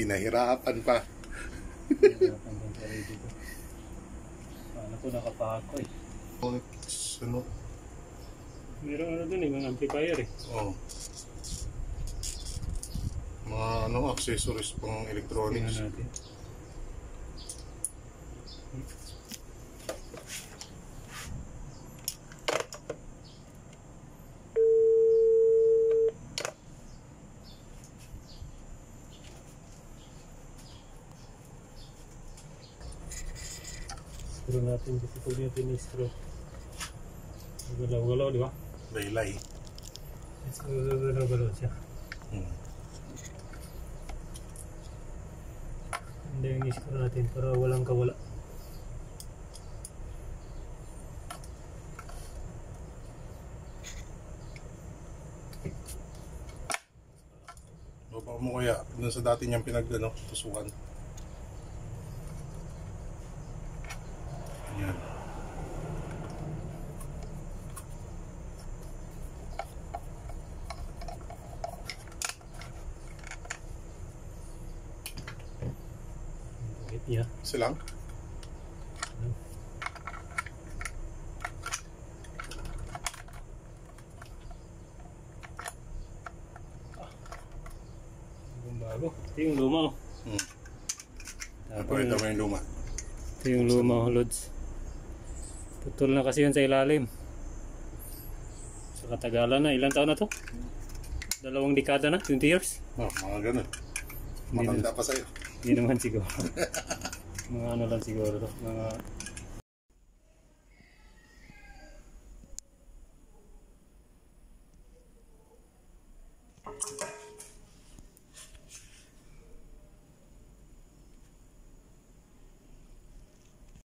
Pinahirapan pa. Pinahirapan din sa ready ko. Paano ko nakapako eh. Ano? Meron ano dun eh, mga amplifier eh. Oh. Mga ano, accessories pang electronics. Tingnan natin. Screw natin kasi pag natin i-screw. Galaw-galaw, di ba? Laylay. Galaw-galaw siya. Hindi yung i-screw natin para walang kawala. Baba mo kaya dun sa dati niyang tusukan. Yan. Yeah. Isa lang? Bago. Ito yung luma oh. Napakita mo yung luma. Ito yung luma oh, Lods. Putol na kasi yun sa ilalim. Sa katagalan na. Ilang taon na to? 2 dekada na? 20 years? Oh, mga ganun. Matanda pa sa'yo. Hindi naman siguro. Mga ano lang siguro to. Mga